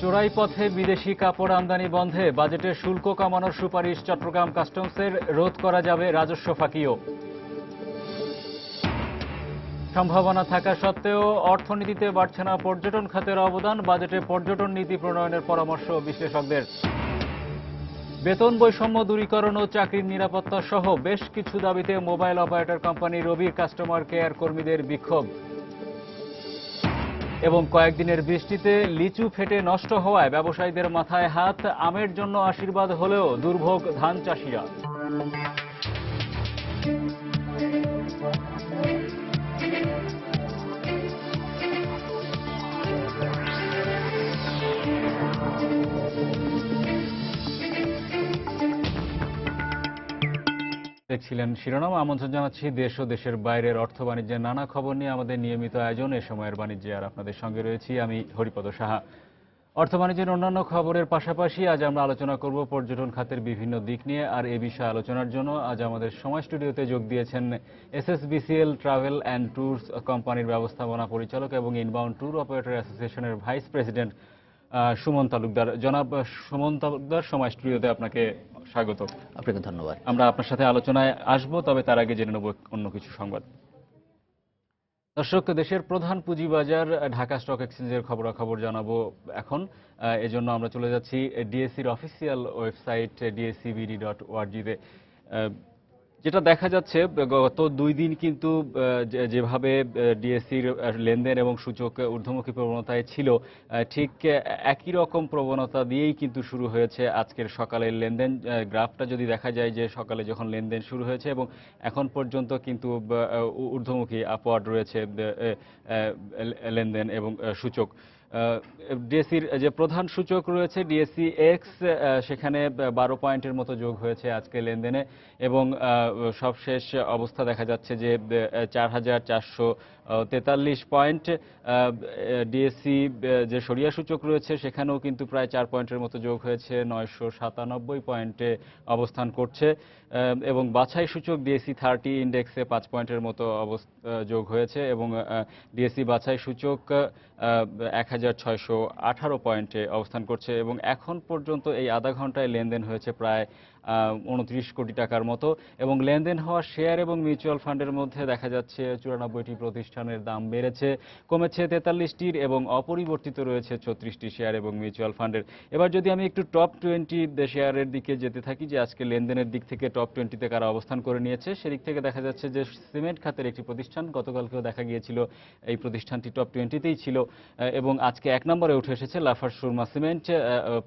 চোরাই পথে বিদেশি কাপড় আমদানি বন্ধে বাজেটে শুল্ক কমানোর সুপারিশ চট্টগ্রাম কাস্টমসের, রোধ করা যাবে রাজস্ব ফাঁকিও। সম্ভাবনা থাকা সত্ত্বেও অর্থনীতিতে বাড়ছে না পর্যটন খাতের অবদান, বাজেটে পর্যটন নীতি প্রণয়নের পরামর্শ বিশ্লেষকদের। বেতন বৈষম্য দূরীকরণ ও চাকরির নিরাপত্তা সহ বেশ কিছু দাবিতে মোবাইল অপারেটর কোম্পানি রবির কাস্টমার কেয়ার কর্মীদের বিক্ষোভ। এবং কয়েকদিনের বৃষ্টিতে লিচু ফেটে নষ্ট হওয়ায় ব্যবসায়ীদের মাথায় হাত, আমের জন্য আশীর্বাদ হলেও দুর্ভোগ ধান চাষিরা। দেখছিলেন শিরোনাম। আমন্ত্রণ জানাচ্ছি দেশ ও দেশের বাইরের অর্থ বাণিজ্যের নানা খবর নিয়ে আমাদের নিয়মিত আয়োজন এ সময়ের বাণিজ্যে, আর আপনাদের সঙ্গে রয়েছি আমি হরিপদ সাহা। অর্থ বাণিজ্যের অন্যান্য খবরের পাশাপাশি আজ আমরা আলোচনা করব পর্যটন খাতের বিভিন্ন দিক নিয়ে। আর এ বিষয়ে আলোচনার জন্য আজ আমাদের সময় স্টুডিওতে যোগ দিয়েছেন এসএসবিসিএল ট্রাভেল অ্যান্ড ট্যুরস কোম্পানির ব্যবস্থাপনা পরিচালক এবং ইনবাউন্ড ট্যুর অপারেটর অ্যাসোসিয়েশনের ভাইস প্রেসিডেন্ট সুমন তালুকদার। জনাব সুমন তালুকদার, সময় স্টুডিওতে আপনাকে স্বাগত। আপনাকে ধন্যবাদ। আমরা আপনার সাথে আলোচনায় আসব, তবে তার আগে জেনে নেব অন্য কিছু সংবাদ। দর্শক, দেশের প্রধান পুঁজিবাজার ঢাকা স্টক এক্সচেঞ্জের খবরাখবর জানাবো এখন। এজন্য আমরা চলে যাচ্ছি ডিএসসির অফিসিয়াল ওয়েবসাইট dscbd.org-তে। যেটা দেখা যাচ্ছে গত 2 দিন কিন্তু যেভাবে ডিএসসির লেনদেন এবং সূচক ঊর্ধ্বমুখী প্রবণতায় ছিল, ঠিক একই রকম প্রবণতা দিয়েই কিন্তু শুরু হয়েছে আজকের সকালের লেনদেন। গ্রাফটা যদি দেখা যায় যে সকালে যখন লেনদেন শুরু হয়েছে এবং এখন পর্যন্ত কিন্তু ঊর্ধ্বমুখী আপওয়ার্ড রয়েছে লেনদেন এবং সূচক। ডিএসসির যে প্রধান সূচক রয়েছে ডিএসসি এক্স, সেখানে 12 পয়েন্টের মতো যোগ হয়েছে আজকে লেনদেনে এবং সবশেষ অবস্থা দেখা যাচ্ছে যে 4,443 পয়েন্ট। ডিএসসি যে সরিয়া সূচক রয়েছে সেখানেও কিন্তু প্রায় 4 পয়েন্টের মতো যোগ হয়েছে, 997 পয়েন্টে অবস্থান করছে এবং বাছাই সূচক ডিএসসি 30 ইন্ডেক্সে 5 পয়েন্টের মতো যোগ হয়েছে এবং ডিএসসি বাছাই সূচক 1,618 পয়েন্টে অবস্থান করছে এবং এখন পর্যন্ত এই আধা ঘন্টায় লেনদেন হয়েছে প্রায় 29 কোটি টাকার মতো এবং লেনদেন হওয়া শেয়ার এবং মিউচুয়াল ফান্ডের মধ্যে দেখা যাচ্ছে 94টি প্রতিষ্ঠানের দাম বেড়েছে, কমেছে 43টির এবং অপরিবর্তিত রয়েছে 36টি শেয়ার এবং মিউচুয়াল ফান্ডের। এবার যদি আমি একটু টপ 20 শেয়ারের দিকে যেতে থাকি, যে আজকে লেনদেনের দিক থেকে টপ 20তে কারা অবস্থান করে নিয়েছে, সেদিক থেকে দেখা যাচ্ছে যে সিমেন্ট খাতের একটি প্রতিষ্ঠান, গতকালকেও দেখা গিয়েছিল এই প্রতিষ্ঠানটি টপ 20তেই ছিল এবং আজকে 1 নম্বরে উঠে এসেছে লাফার্জ সুরমা সিমেন্ট।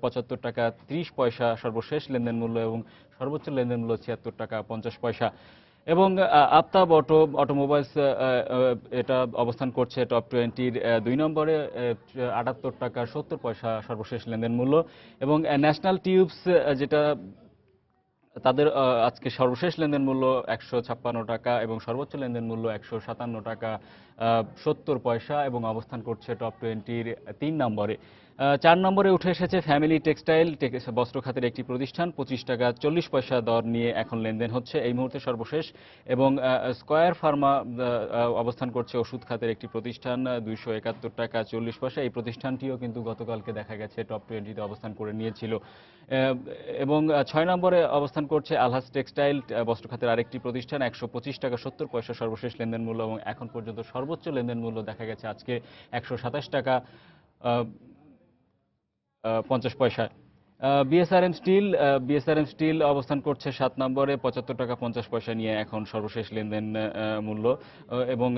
75 টাকা 30 পয়সা সর্বশেষ লেনদেন মূল্য এবং সর্বোচ্চ লেনদেন মূল্য 76 টাকা 50 পয়সা। এবং আফতাব অটোমোবাইলস এটা অবস্থান করছে টপ 20-র 2 নম্বরে, 78 টাকা 70 পয়সা সর্বশেষ লেনদেন মূল্য। এবং ন্যাশনাল টিউবস, যেটা তাদের আজকে সর্বশেষ লেনদেন মূল্য 156 টাকা এবং সর্বোচ্চ লেনদেন মূল্য 157 টাকা 70 পয়সা এবং অবস্থান করছে টপ 20-র 3 নম্বরে। 4 নম্বরে উঠে এসেছে ফ্যামিলি টেক্সটাইল, বস্ত্র খাতের একটি প্রতিষ্ঠান, 25 টাকা 40 পয়সা দর নিয়ে এখন লেনদেন হচ্ছে এই মুহূর্তে সর্বশেষ। এবং স্কয়ার ফার্মা অবস্থান করছে ওষুধ খাতের একটি প্রতিষ্ঠান, 271 টাকা 40 পয়সা। এই প্রতিষ্ঠানটিও কিন্তু গতকালকে দেখা গেছে টপ 20-তে অবস্থান করে নিয়েছিল। এবং 6 নম্বরে অবস্থান করছে আলহাজ টেক্সটাইল, বস্ত্র খাতের আরেকটি প্রতিষ্ঠান, 125 টাকা 70 পয়সা সর্বশেষ লেনদেন মূল্য এবং এখন পর্যন্ত সর্বোচ্চ লেনদেন মূল্য দেখা গেছে আজকে 127 টাকা 50 পয়সা। বিএসআরএম স্টিল অবস্থান করছে 7 নম্বরে, 75 টাকা 50 পয়সা নিয়ে এখন সর্বশেষ লেনদেন মূল্য। এবং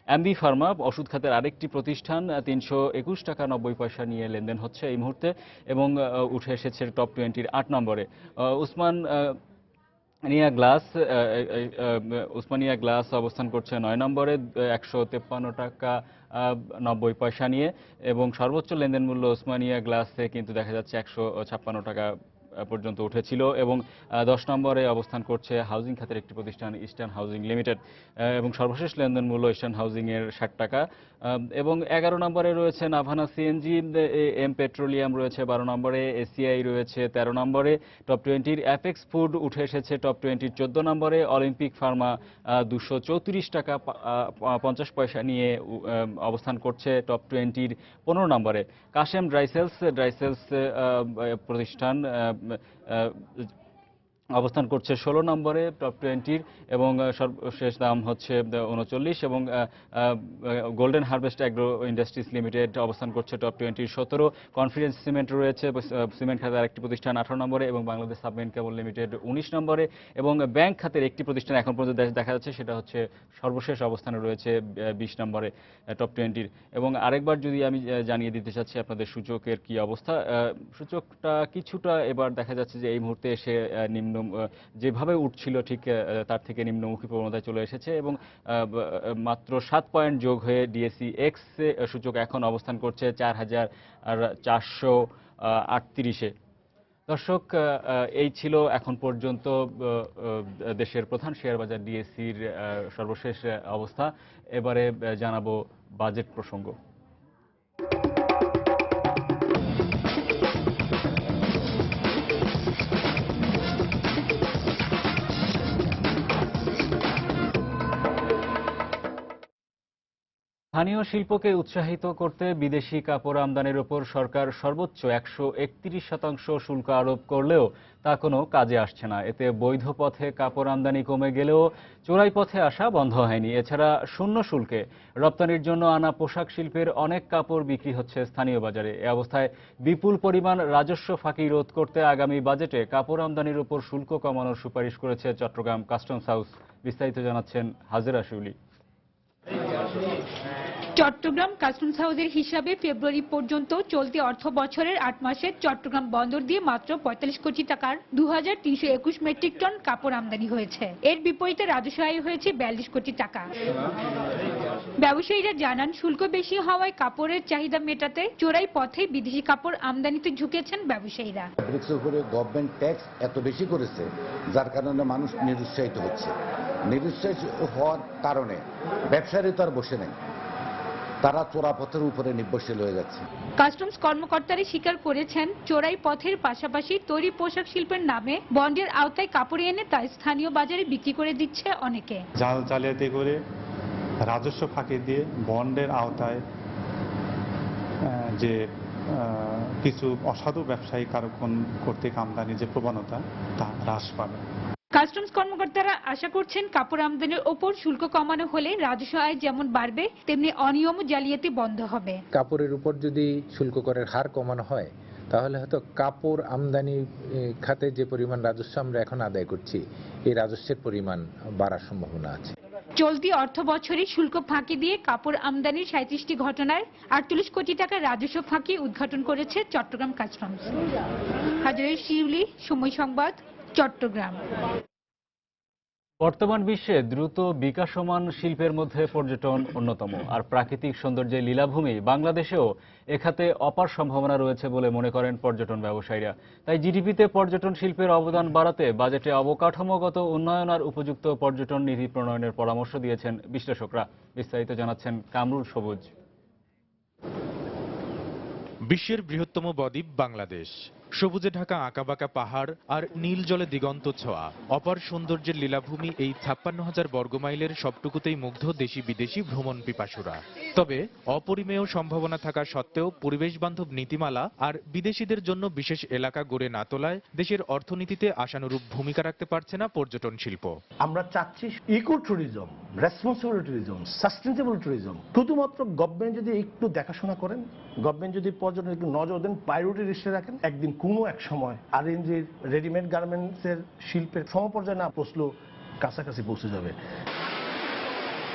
অ্যাম্বি ফার্মা, ওষুধ খাতের আরেকটি প্রতিষ্ঠান, 321 টাকা 90 পয়সা নিয়ে লেনদেন হচ্ছে এই মুহূর্তে এবং উঠে এসেছে টপ 20-র 8 নম্বরে। উসমানিয়া গ্লাস অবস্থান করছে 9 নম্বরে, 153 টাকা 90 পয়সা নিয়ে এবং সর্বোচ্চ লেনদেন মূল্য উসমানিয়া গ্লাসে কিন্তু দেখা যাচ্ছে 156 টাকা পর্যন্ত উঠেছিল এবং 10 নম্বরে অবস্থান করছে হাউজিং খাতের একটি প্রতিষ্ঠান ইস্টার্ন হাউজিং লিমিটেড এবং সর্বশেষ লেনদেন মূল্য ইস্টার্ন হাউজিং এর 60 টাকা এবং 11 নম্বরে রয়েছে নাভানা সিএনজি, এম পেট্রোলিয়াম রয়েছে 12 নম্বরে, এসিআই রয়েছে 13 নম্বরে, টপ 20-র অ্যাপেক্স ফুড উঠে এসেছে টপ 20-র 14 নম্বরে, অলিম্পিক ফার্মা 234 টাকা 50 পয়সা নিয়ে অবস্থান করছে টপ 20-র 15 নম্বরে। কাশেম ড্রাইসেলস প্রতিষ্ঠান অবস্থান করছে 16 নম্বরে টপ 20-র এবং সর্বশেষ দাম হচ্ছে 39 এবং golden harvest agro industries limited অবস্থান করছে টপ 20-র 17। কনফিডেন্স সিমেন্ট রয়েছে সিমেন্ট খাতের আরেকটি প্রতিষ্ঠান 18 নম্বরে এবং বাংলাদেশ সাবমেরিন কেবল লিমিটেড 19 নম্বরে এবং ব্যাংক খাতের একটি প্রতিষ্ঠান এখন পর্যন্ত দেখা যাচ্ছে সেটা হচ্ছে সর্বশেষ অবস্থানে রয়েছে 20 নম্বরে টপ 20-র। এবং আরেকবার যদি আমি জানিয়ে দিতে চাচ্ছি আপনাদের সূচকের কি অবস্থা, সূচকটা কিছুটা এবার দেখা যাচ্ছে যে এই মুহূর্তে এসে নিম্ন যেভাবে উঠছিল ঠিক তার থেকে নিম্নমুখী প্রবণতায় চলে এসেছে এবং মাত্র 7 পয়েন্ট যোগ হয়ে ডিএসই এক্স সূচক এখন অবস্থান করছে 4438-এ। দর্শক, এই ছিল এখন পর্যন্ত দেশের প্রধান শেয়ার বাজার ডিএসইর সর্বশেষ অবস্থা। এবারে জানাবো বাজেট প্রসঙ্গ। স্থানীয় শিল্পকে উৎসাহিত করতে বিদেশি কাপড় আমদানির উপর সরকার সর্বোচ্চ 131% শুল্ক আরোপ করলেও তা কোনো কাজে আসছে না। এতে বৈধ পথে কাপড় আমদানি কমে গেলেও চোরাই পথে আসা বন্ধ হয়নি। এছাড়া শূন্য শুল্কে রপ্তানির জন্য আনা পোশাক শিল্পের অনেক কাপড় বিক্রি হচ্ছে স্থানীয় বাজারে। এ অবস্থায় বিপুল পরিমাণ রাজস্ব ফাঁকি রোধ করতে আগামী বাজেটে কাপড় আমদানির উপর শুল্ক কমানোর সুপারিশ করেছে চট্টগ্রাম কাস্টমস হাউস। বিস্তারিত জানাচ্ছেন হাজেরা শিউলি। চট্টগ্রাম কাস্টমস হাউসের হিসাবে ফেব্রুয়ারি পর্যন্ত চলতি অর্থ বছরের 8 মাসে চট্টগ্রাম বন্দর দিয়ে মাত্র 45 কোটি টাকার 2321 মেট্রিক টন কাপড় আমদানি হয়েছে। এর বিপরীতে রাজস্ব আয় হয়েছে 42 কোটি টাকা। ব্যবসায়ীরা জানান, শুল্ক বেশি হওয়ায় কাপড়ের চাহিদা মেটাতে চোরাই পথে বিদেশি কাপড় আমদানিতে ঝুঁকেছেন ব্যবসায়ীরা। গভর্নমেন্ট ট্যাক্স এত বেশি করেছে যার কারণে মানুষ নিরুৎসাহিত হচ্ছে। নিরুৎসাহিত হওয়ার কারণে ব্যবসায়ীরা তো আর বসে নেই, তারা চোরা পথের উপরে নির্ভরশীল হয়ে যাচ্ছে। কাস্টমস কর্মকর্তারা স্বীকার করেছেন, চোরাই পথের পাশাপাশি তৈরি পোশাক শিল্পের নামে বন্ডের আওতায় কাপড় এনে তা স্থানীয় বাজারে বিক্রি করে দিচ্ছে অনেকে। জাল জালিয়াতি করে রাজস্ব ফাঁকি দিয়ে বন্ডের আওতায় যে কিছু অসাধু ব্যবসায়ী কারণ কর্তৃক আমদানি যে প্রবণতা তা হ্রাস পাবে। কাস্টমস কর্মকর্তারা আশা করছেন, কাপড় আমদানির ওপর শুল্ক কমানো হলে রাজস্ব আয় যেমন বাড়বে তেমনি অনিয়ম জালিয়াতি বন্ধ হবে। কাপড়ের উপর যদি শুল্ক করের হার কমানো হয় তাহলে হয়তো কাপড় আমদানি খাতে যে পরিমাণ রাজস্ব আমরা এখন আদায় করছি এই রাজস্বের পরিমাণ বাড়ার সম্ভাবনা আছে। চলতি অর্থ বছরে শুল্ক ফাঁকি দিয়ে কাপড় আমদানির 37টি ঘটনায় 48 কোটি টাকা রাজস্ব ফাঁকি উদ্ঘাটন করেছে চট্টগ্রাম কাস্টমস। হাজেরা শিউলি, সময় সংবাদ, চট্টগ্রাম। বর্তমান বিশ্বে দ্রুত বিকাশমান শিল্পের মধ্যে পর্যটন অন্যতম। আর প্রাকৃতিক সৌন্দর্যের লীলাভূমি বাংলাদেশেও এখাতে অপার সম্ভাবনা রয়েছে বলে মনে করেন পর্যটন ব্যবসায়ীরা। তাই জিডিপিতে পর্যটন শিল্পের অবদান বাড়াতে বাজেটে অবকাঠামোগত উন্নয়ন আর উপযুক্ত পর্যটন নীতি প্রণয়নের পরামর্শ দিয়েছেন বিশ্লেষকরা। বিস্তারিত জানাচ্ছেন কামরুল সবুজ। বিশ্বের বৃহত্তম বদ্বীপ বাংলাদেশ, সবুজে ঢাকা আঁকাবাঁকা পাহাড় আর নীল জলে দিগন্ত ছোঁয়া অপার সৌন্দর্যের লীলাভূমি এই 56,000 বর্গমাইলের সবটুকুতেই মুগ্ধ দেশি বিদেশি ভ্রমণ পিপাসুরা। তবে অপরিমেয় সম্ভাবনা থাকা সত্ত্বেও পরিবেশ বান্ধব নীতিমালা আর বিদেশিদের জন্য বিশেষ এলাকা গড়ে না তোলায় দেশের অর্থনীতিতে আশানুরূপ ভূমিকা রাখতে পারছে না পর্যটন শিল্প। আমরা চাচ্ছি eco tourism, responsible tourism, sustainable tourism. শুধুমাত্র গভর্নমেন্ট যদি একটু দেখাশোনা করেন, গভর্নমেন্ট যদি পর্যটন একটু নজর দেন, প্রায়োরিটি লিস্টে রাখেন, একদিন কোনো এক সময় আরএনজির রেডিমেড গার্মেন্টসের শিল্পের সমপর্যায়ে না পৌঁছলেও কাছাকাছি পৌঁছে যাবে।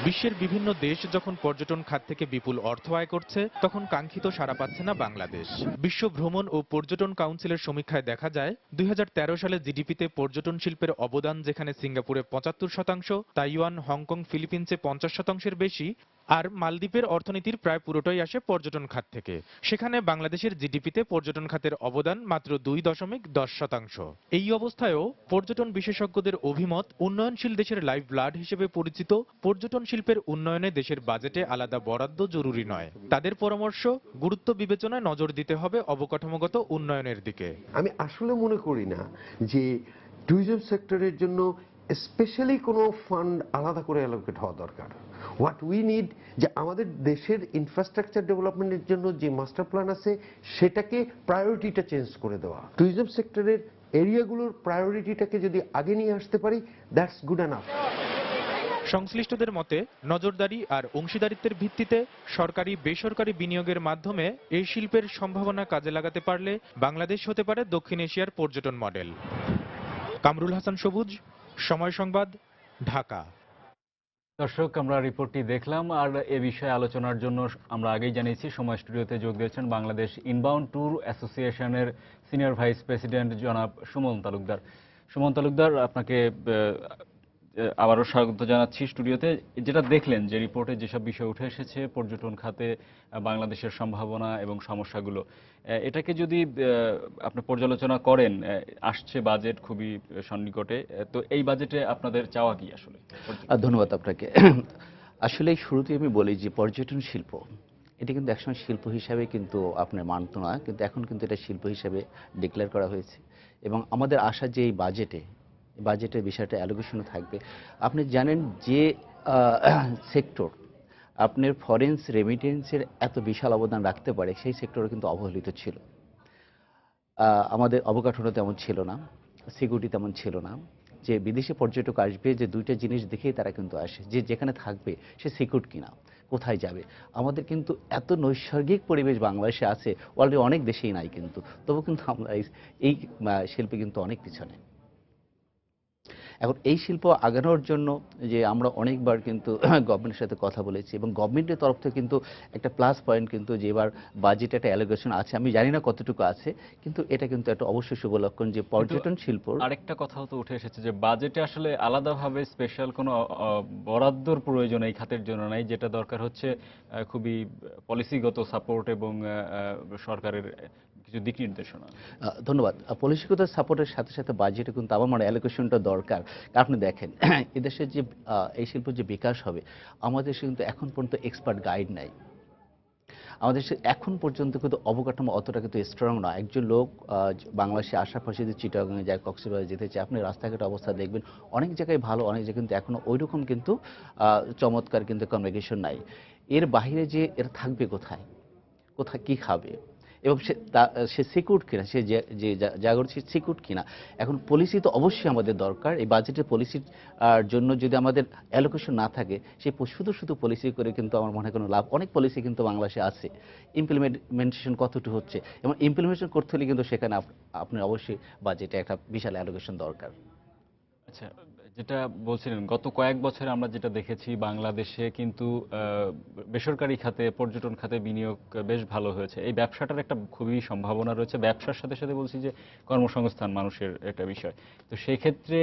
বিশ্বের বিভিন্ন দেশ যখন পর্যটন খাত থেকে বিপুল অর্থ আয় করছে তখন কাঙ্ক্ষিত সাড়া পাচ্ছে না বাংলাদেশ। বিশ্ব ভ্রমণ ও পর্যটন কাউন্সিলের সমীক্ষায় দেখা যায় 2013 সালে জিডিপিতে পর্যটন শিল্পের অবদান যেখানে সিঙ্গাপুরে 75%, তাইওয়ান, হংকং, ফিলিপিন্সে 50%-এর বেশি, আর মালদ্বীপের অর্থনীতির প্রায় পুরোটাই আসে পর্যটন খাত থেকে। সেখানে বাংলাদেশের জিডিপিতে পর্যটন খাতের অবদান মাত্র 2.10%। এই অবস্থায়ও পর্যটন বিশেষজ্ঞদের অভিমত, উন্নয়নশীল দেশের লাইফ ব্লাড হিসেবে পরিচিত পর্যটন শিল্পের উন্নয়নে দেশের বাজেটে আলাদা বরাদ্দ জরুরি নয়। তাদের পরামর্শ, গুরুত্ব বিবেচনায় নজর দিতে হবে অবকাঠামোগত উন্নয়নের দিকে। আমি আসলে মনে করি না যে ট্যুরিজম সেক্টরের জন্য স্পেশালি কোনো ফান্ড আলাদা করে অ্যালোকেট হওয়া দরকার। হোয়াট উই নিড, যে আমাদের দেশের ইনফ্রাস্ট্রাকচার ডেভেলপমেন্টের জন্য যে মাস্টার প্ল্যান আছে সেটাকে প্রায়োরিটিটা চেঞ্জ করে দেওয়া। ট্যুরিজম সেক্টরের এরিয়াগুলোর প্রায়োরিটিটাকে যদি আগে নিয়ে আসতে পারি, দ্যাটস গুড এনাফ। সংশ্লিষ্টদের মতে নজরদারি আর অংশীদারিত্বের ভিত্তিতে সরকারি বেসরকারি বিনিয়োগের মাধ্যমে এই শিল্পের সম্ভাবনা কাজে লাগাতে পারলে বাংলাদেশ হতে পারে দক্ষিণ এশিয়ার পর্যটন মডেল। কামরুল হাসান সবুজ, সময় সংবাদ, ঢাকা। দর্শক, আমরা রিপোর্টটি দেখলাম আর এ বিষয়ে আলোচনার জন্য আমরা আগেই জানিয়েছি সময় স্টুডিওতে যোগ দিয়েছেন বাংলাদেশ ইনবাউন্ড ট্যুর অ্যাসোসিয়েশনের সিনিয়র ভাইস প্রেসিডেন্ট জনাব সুমন তালুকদার। সুমন তালুকদার, আপনাকে আবারও স্বাগত জানাচ্ছি স্টুডিওতে। যেটা দেখলেন যে রিপোর্টে যেসব বিষয় উঠে এসেছে পর্যটন খাতে বাংলাদেশের সম্ভাবনা এবং সমস্যাগুলো, এটাকে যদি আপনি পর্যালোচনা করেন, আসছে বাজেট খুবই সন্নিকটে, তো এই বাজেটে আপনাদের চাওয়া কি আসলে? ধন্যবাদ আপনাকে। আসলে শুরুতেই আমি বলি যে পর্যটন শিল্প এটা কিন্তু একসময় শিল্প হিসাবে কিন্তু আপনার মানত না, কিন্তু এখন কিন্তু এটা শিল্প হিসাবে ডিক্লেয়ার করা হয়েছে। এবং আমাদের আশা যে এই বাজেটের বিষয়টা অ্যালোকেশনও থাকবে। আপনি জানেন যে সেক্টর আপনার ফরেন রেমিটেন্সের এত বিশাল অবদান রাখতে পারে, সেই সেক্টরও কিন্তু অবহেলিত ছিল। আমাদের অবকাঠামো তেমন ছিল না, সিকিউরিটি তেমন ছিল না। যে বিদেশি পর্যটক আসবে, যে দুইটা জিনিস দেখেই তারা কিন্তু আসে, যে যেখানে থাকবে সে সিকিউর কিনা, কোথায় যাবে। আমাদের কিন্তু এত নৈসর্গিক পরিবেশ বাংলাদেশে আছে, অলরেডি অনেক দেশেই নাই, কিন্তু তবু কিন্তু আমরা এই শিল্পে কিন্তু অনেক পিছনে। এখন এই শিল্প আগানোর জন্য যে আমরা অনেকবার কিন্তু গভর্নমেন্টের সাথে কথা বলেছি, এবং গভর্নমেন্টের তরফ থেকে কিন্তু একটা প্লাস পয়েন্ট কিন্তু যে এবার বাজেটে একটা অ্যালোকেশন আছে, আমি জানি না কতটুকু আছে, কিন্তু এটা কিন্তু একটা অবশ্যই শুভ লক্ষণ যে পর্যটন শিল্প। আরেকটা কথাও তো উঠে এসেছে যে বাজেটে আসলে আলাদাভাবে স্পেশাল কোনো বরাদ্দর প্রয়োজন এই খাতের জন্য নাই, যেটা দরকার হচ্ছে খুবই পলিসিগত সাপোর্ট এবং সরকারের কিছু দিক নির্দেশনা। ধন্যবাদ। পলিসিগত সাপোর্টের সাথে সাথে বাজেটে কিন্তু আমার মনে অ্যালোকেশনটা দরকার। আপনি দেখেন এদেশের যে এই শিল্পের যে বিকাশ হবে, আমাদের দেশে কিন্তু এখন পর্যন্ত এক্সপার্ট গাইড নাই। আমাদের দেশে এখন পর্যন্ত কিন্তু অবকাঠামো অতটা কিন্তু স্ট্রং না। একজন লোক বাংলাদেশে আসার পর যদি চিটাগাংয়ে যায়, কক্সবাজারে যেতে চায়, আপনি রাস্তাঘাটের অবস্থা দেখবেন অনেক জায়গায় ভালো, অনেক জায়গায় কিন্তু এখনো ওই রকম কিন্তু চমৎকার কিন্তু কমিউনিকেশন নাই। এর বাইরে যে এর থাকবে কোথায়, কি খাবে, এবং সে সিকিউর কিনা, সে যে জায়গা সে সিকিউর কিনা। এখন পলিসি তো অবশ্যই আমাদের দরকার। এই বাজেটের পলিসির জন্য যদি আমাদের অ্যালোকেশন না থাকে, সে শুধু পলিসি করে কিন্তু আমার মনে হয় কোনো লাভ। অনেক পলিসি কিন্তু বাংলাদেশে আছে, ইমপ্লিমেন্টেশন কতটুকু হচ্ছে, এবং ইমপ্লিমেন্টেশন করতে হলে কিন্তু সেখানে আপনার অবশ্যই বাজেটে একটা বিশাল অ্যালোকেশন দরকার। আচ্ছা, যেটা বলছিলেন গত কয়েক বছরে আমরা যেটা দেখেছি বাংলাদেশে কিন্তু বেসরকারি খাতে, পর্যটন খাতে বিনিয়োগ বেশ ভালো হয়েছে। এই ব্যবসাটার একটা খুবই সম্ভাবনা রয়েছে। ব্যবসার সাথে সাথে বলছি যে কর্মসংস্থান মানুষের একটা বিষয়, তো সেই ক্ষেত্রে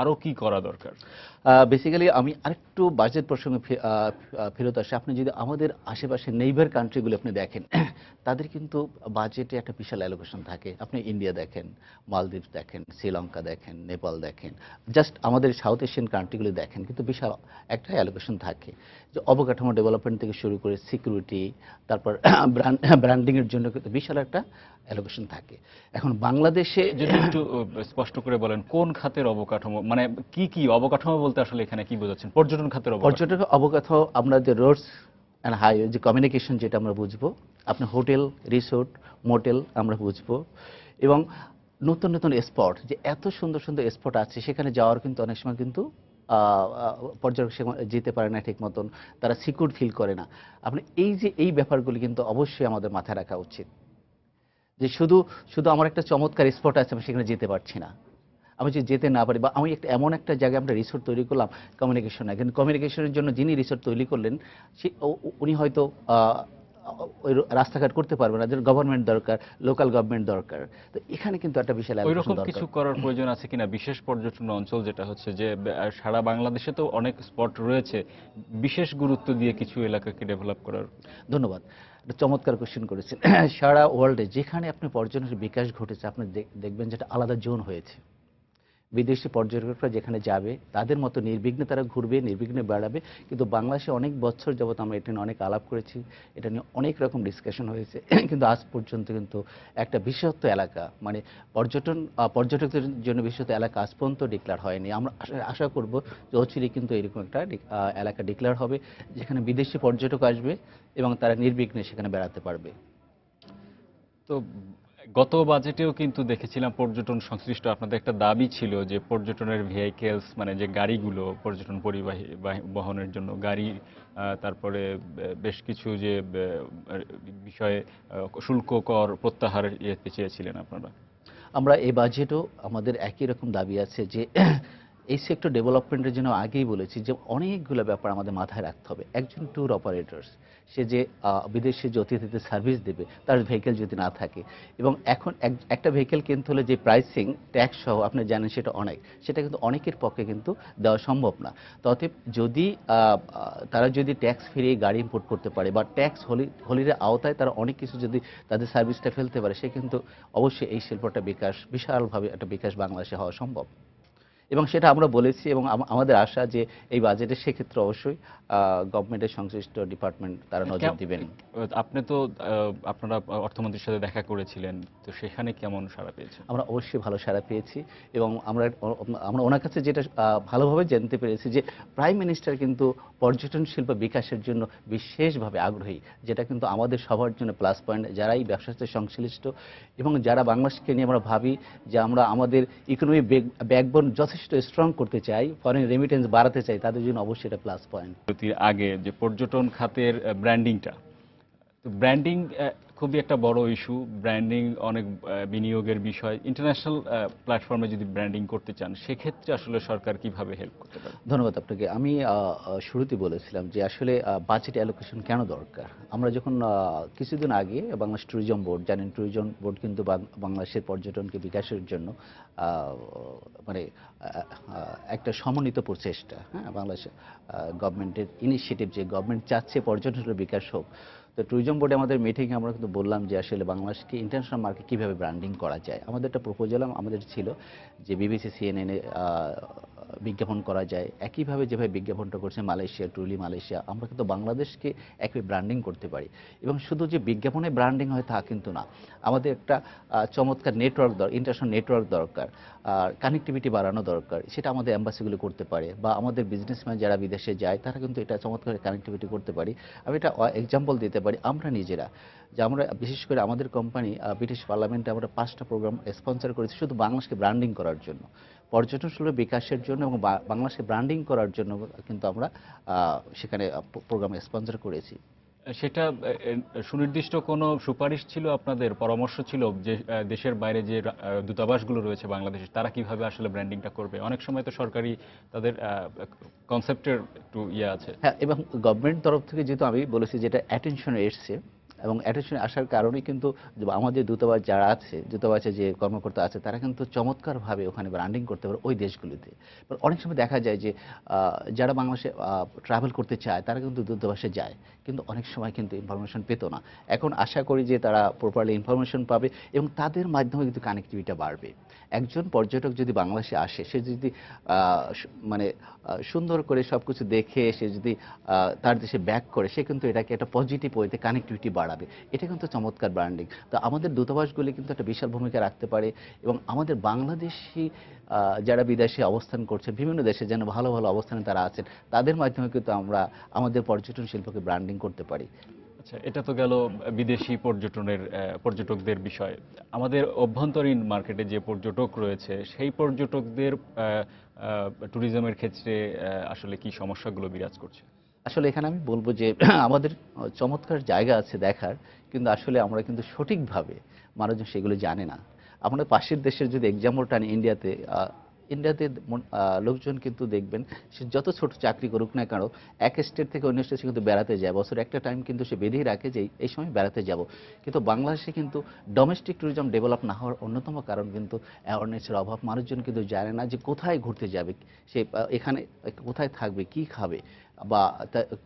আরো কি করা দরকার? বেসিক্যালি আমি আরেকটু বাজেট প্রসঙ্গে ফেরত আসি। আপনি যদি আমাদের আশেপাশে নেইবার কান্ট্রিগুলো আপনি দেখেন, তাদের কিন্তু বাজেটে একটা বিশাল অ্যালোকেশন থাকে। আপনি ইন্ডিয়া দেখেন, মালদ্বীপ দেখেন, শ্রীলঙ্কা দেখেন, নেপাল দেখেন, জাস্ট আমাদের সাউথ এশিয়ান কান্ট্রিগুলো দেখেন, কিন্তু বিশাল একটা অ্যালোকেশন থাকে। যে অবকাঠামো ডেভেলপমেন্ট থেকে শুরু করে সিকিউরিটি, তারপর ব্র্যান্ডিংয়ের জন্য কিন্তু বিশাল একটা অ্যালোকেশন থাকে। এখন বাংলাদেশে যদি একটু স্পষ্ট করে বলেন কোন খাতের অবকাঠামো, মানে কি অবকাঠামো বলতে আসলে এখানে কি বোঝাচ্ছেন? পর্যটন খাতের অবকাঠামো আমরা যে রোডস অ্যান্ড হাইওয়ে, যে কমিউনিকেশন, যেটা আমরা বুঝবো, আপনি হোটেল, রিসোর্ট, মোটেল আমরা বুঝবো, এবং নতুন নতুন স্পট, যে এত সুন্দর সুন্দর স্পট আছে, সেখানে যাওয়ার কিন্তু অনেক সময় কিন্তু পর্যটক যেতে পারে না ঠিক মতন, তারা সিকিউর ফিল করে না। আপনি এই ব্যাপারগুলি কিন্তু অবশ্যই আমাদের মাথায় রাখা উচিত, যে শুধু আমার একটা চমৎকার স্পট আছে, আমি সেখানে যেতে পারছি না, আমি যদি যেতে না পারি, বা আমি এমন একটা জায়গায় আমরা রিসোর্ট তৈরি করলাম, কমিউনিকেশন নাই, কিন্তু কমিউনিকেশনের জন্য যিনি রিসোর্ট তৈরি করলেন উনি হয়তো ওই রাস্তাঘাট করতে পারবে না, যেন গভর্নমেন্ট দরকার, লোকাল গভর্নমেন্ট দরকার। তো এখানে কিন্তু একটা বিশাল ওই allocation রকম দরকার। কিছু করার প্রয়োজন আছে কিনা? বিশেষ পর্যটন অঞ্চল যেটা হচ্ছে যে সারা বাংলাদেশে তো অনেক স্পট রয়েছে, বিশেষ গুরুত্ব দিয়ে কিছু এলাকাকে ডেভেলপ করার। ধন্যবাদ, একটা চমৎকার কোশ্চেন করেছেন। সারা ওয়ার্ল্ডে যেখানে আপনি পর্যটনের বিকাশ ঘটেছে, আপনি দেখবেন যেটা আলাদা জোন হয়েছে। বিদেশি পর্যটকরা যেখানে যাবে তাদের মতো নির্বিঘ্নে তারা ঘুরবে, নির্বিঘ্নে বেড়াবে। কিন্তু বাংলাদেশে অনেক বছর যাবত আমরা এটা নিয়ে অনেক আলাপ করেছি, এটা নিয়ে অনেক রকম ডিসকাশন হয়েছে, কিন্তু আজ পর্যন্ত কিন্তু একটা বিশেষত্ব এলাকা, মানে পর্যটকদের জন্য বিশেষত্ব এলাকা আজ পর্যন্ত ডিক্লেয়ার হয়নি। আমরা আশা করব যে অচিরেই কিন্তু এরকম একটা এলাকা ডিক্লেয়ার হবে, যেখানে বিদেশি পর্যটক আসবে এবং তারা নির্বিঘ্নে সেখানে বেড়াতে পারবে। তো গত বাজেটেও কিন্তু দেখেছিলাম পর্যটন সংশ্লিষ্ট আপনাদের একটা দাবি ছিল যে পর্যটনের ভেহিকেলস, মানে যে গাড়িগুলো পর্যটন পরিবাহী বহনের জন্য গাড়ি, তারপরে বেশ কিছু যে বিষয়ে শুল্ক কর প্রত্যাহার চেয়েছিলেন আপনারা। আমরা এই বাজেটও আমাদের একই রকম দাবি আছে যে এই সেক্টর ডেভেলপমেন্টের জন্য আগেই বলেছি যে অনেকগুলো ব্যাপার আমাদের মাথায় রাখতে হবে। একজন ট্যুর অপারেটরস, সে যে বিদেশে যে অতিথিদের সার্ভিস দেবে, তার ভেহিকেল যদি না থাকে, এবং এখন একটা ভেহিকেল কিনতে হলে যে প্রাইসিং ট্যাক্স সহ আপনি জানেন সেটা অনেক, সেটা কিন্তু অনেকের পক্ষে কিন্তু দেওয়া সম্ভব না। অতএব যদি তারা যদি ট্যাক্স ফিরিয়ে গাড়ি ইম্পোর্ট করতে পারে বা ট্যাক্স হলিডের আওতায় তারা অনেক কিছু যদি তাদের সার্ভিসটা ফেলতে পারে, সে কিন্তু অবশ্যই এই শিল্পটা বিশালভাবে একটা বিকাশ বাংলাদেশে হওয়া সম্ভব। এবং সেটা আমরা বলেছি, এবং আমাদের আশা যে এই বাজেটে সেক্ষেত্রে অবশ্যই গভর্নমেন্টের সংশ্লিষ্ট ডিপার্টমেন্ট তারা নজর দিবেন। আপনি তো আপনারা অর্থমন্ত্রীর সাথে দেখা করেছিলেন, তো সেখানে কেমন সাড়া পেয়েছেন? আমরা অবশ্যই ভালো সাড়া পেয়েছি, এবং আমরা ওনার কাছে যেটা ভালোভাবে জানতে পেরেছি যে প্রাইম মিনিস্টার কিন্তু পর্যটন শিল্প বিকাশের জন্য বিশেষভাবে আগ্রহী, যেটা কিন্তু আমাদের সবার জন্য প্লাস পয়েন্ট, যারা এই ব্যবসার সাথে সংশ্লিষ্ট এবং যারা বাংলাদেশকে নিয়ে আমরা ভাবি যে আমরা আমাদের ইকোনমি ব্যাকবোন যথেষ্ট স্ট্রং করতে চাই, ফরেন রেমিটেন্স বাড়াতে চাই, তাদের জন্য অবশ্যই এটা প্লাস পয়েন্ট। আগে যে পর্যটন খাতের ব্র্যান্ডিংটা, তো ব্র্যান্ডিং খুবই একটা বড় ইস্যু। ব্র্যান্ডিং অনেক বিনিয়োগের বিষয়। ইন্টারন্যাশনাল প্ল্যাটফর্মে যদি ব্র্যান্ডিং করতে চান, সেক্ষেত্রে আসলে সরকার কিভাবে হেল্প করতে পারে? ধন্যবাদ আপনাকে। আমি শুরুতে বলেছিলাম যে আসলে বাজেট অ্যালোকেশন কেন দরকার। আমরা যখন কিছুদিন আগে বাংলাদেশ ট্যুরিজম বোর্ড, জানেন ট্যুরিজম বোর্ড কিন্তু বাংলাদেশের পর্যটনকে বিকাশের জন্য মানে একটা সমন্বিত প্রচেষ্টা, হ্যাঁ, বাংলাদেশ গভর্নমেন্টের ইনিশিয়েটিভ, যে গভর্নমেন্ট চাচ্ছে পর্যটনের বিকাশ হোক। তো ট্যুরিজম বোর্ডে আমাদের মিটিংয়ে আমরা কিন্তু বললাম যে আসলে বাংলাদেশকে ইন্টারন্যাশনাল মার্কেট কীভাবে ব্র্যান্ডিং করা যায়। আমাদের একটা প্রপোজাল আমাদের ছিল যে বিবিসি, সিএনএনে বিজ্ঞাপন করা যায়, একইভাবে যেভাবে বিজ্ঞাপনটা করছে মালয়েশিয়া, ট্রুলি মালয়েশিয়া, আমরা কিন্তু বাংলাদেশকে একভাবে ব্র্যান্ডিং করতে পারি। এবং শুধু যে বিজ্ঞাপনে ব্র্যান্ডিং হয় তা কিন্তু না, আমাদের একটা চমৎকার নেটওয়ার্ক ইন্টারন্যাশনাল নেটওয়ার্ক দরকার, আর কানেক্টিভিটি বাড়ানো দরকার। সেটা আমাদের অ্যাম্বাসিগুলো করতে পারে, বা আমাদের বিজনেসম্যান যারা বিদেশে যায় তারা কিন্তু এটা চমৎকার কানেক্টিভিটি করতে পারি। আমি এটা এক্সাম্পল দিতে পারি, আমরা নিজেরা যে আমরা বিশেষ করে আমাদের কোম্পানি ব্রিটিশ পার্লামেন্টে আমরা 5টা প্রোগ্রাম স্পন্সর করেছি শুধু বাংলাদেশকে ব্র্যান্ডিং করার জন্য, পর্যটন শিল্প বিকাশের জন্য এবং বাংলাদেশকে ব্র্যান্ডিং করার জন্য কিন্তু আমরা সেখানে প্রোগ্রাম স্পন্সর করেছি। সেটা সুনির্দিষ্ট কোনো সুপারিশ ছিল আপনাদের, পরামর্শ ছিল যে দেশের বাইরে যে দূতাবাসগুলো রয়েছে বাংলাদেশের, তারা কিভাবে আসলে ব্র্যান্ডিংটা করবে? অনেক সময় তো সরকারি তাদের কনসেপ্টের একটু আছে। হ্যাঁ, এবং গভর্নমেন্ট তরফ থেকে যেহেতু আমি বলেছি যেটা অ্যাটেনশনে এসছে, এবং অ্যাটেনশনে আসার কারণেই কিন্তু আমাদের দূতাবাস যারা আছে, দূতাবাসে যে কর্মকর্তা আছে, তারা কিন্তু চমৎকারভাবে ওখানে ব্র্যান্ডিং করতে পারে ওই দেশগুলিতে। অনেক সময় দেখা যায় যে যারা বাংলাদেশে ট্রাভেল করতে চায় তারা কিন্তু দূতাবাসে যায়, কিন্তু অনেক সময় কিন্তু ইনফরমেশন পেত না। এখন আশা করি যে তারা প্রপারলি ইনফরমেশন পাবে এবং তাদের মাধ্যমে কিন্তু কানেক্টিভিটিটা বাড়বে। একজন পর্যটক যদি বাংলাদেশে আসে, সে যদি মানে সুন্দর করে সব কিছু দেখে সে যদি তার দেশে ব্যাক করে, সে কিন্তু এটাকে একটা পজিটিভ ওয়েতে কানেক্টিভিটি বাড়াবে। এটা কিন্তু চমৎকার ব্র্যান্ডিং। তো আমাদের দূতাবাসগুলি কিন্তু একটা বিশাল ভূমিকা রাখতে পারে, এবং আমাদের বাংলাদেশি যারা বিদেশে অবস্থান করছে, বিভিন্ন দেশে যেন ভালো ভালো অবস্থানে তারা আছেন, তাদের মাধ্যমে কিন্তু আমরা আমাদের পর্যটন শিল্পকে ব্র্যান্ডিং করতে পারি। আচ্ছা, এটা তো গেল বিদেশি পর্যটকদের বিষয়। আমাদের অভ্যন্তরীণ মার্কেটে যে পর্যটক রয়েছে, সেই পর্যটকদের ট্যুরিজমের ক্ষেত্রে আসলে কি সমস্যাগুলো বিরাজ করছে? আসলে এখানে আমি বলবো যে আমাদের চমৎকার জায়গা আছে দেখার, কিন্তু আসলে আমরা কিন্তু সঠিকভাবে মানুষজন সেগুলো জানে না। আমাদের পাশের দেশের যদি এক্সাম্পল টানি, ইন্ডিয়াতে লোকজন কিন্তু দেখবেন সে যত ছোট চাকরি করুক না কেন এক স্টেট থেকে অন্য স্টেটে কিন্তু বেড়াতে যায়, বছর একটা টাইম কিন্তু সে বেঁধেই রাখে যে এই সময় বেড়াতে যাব। কিন্তু বাংলাদেশে কিন্তু ডোমেস্টিক ট্যুরিজম ডেভেলপ না হওয়ার অন্যতম কারণ কিন্তু অ্যাওয়ারনেসের অভাব। মানুষজন কিন্তু জানে না যে কোথায় ঘুরতে যাবে, সে এখানে কোথায় থাকবে, কি খাবে বা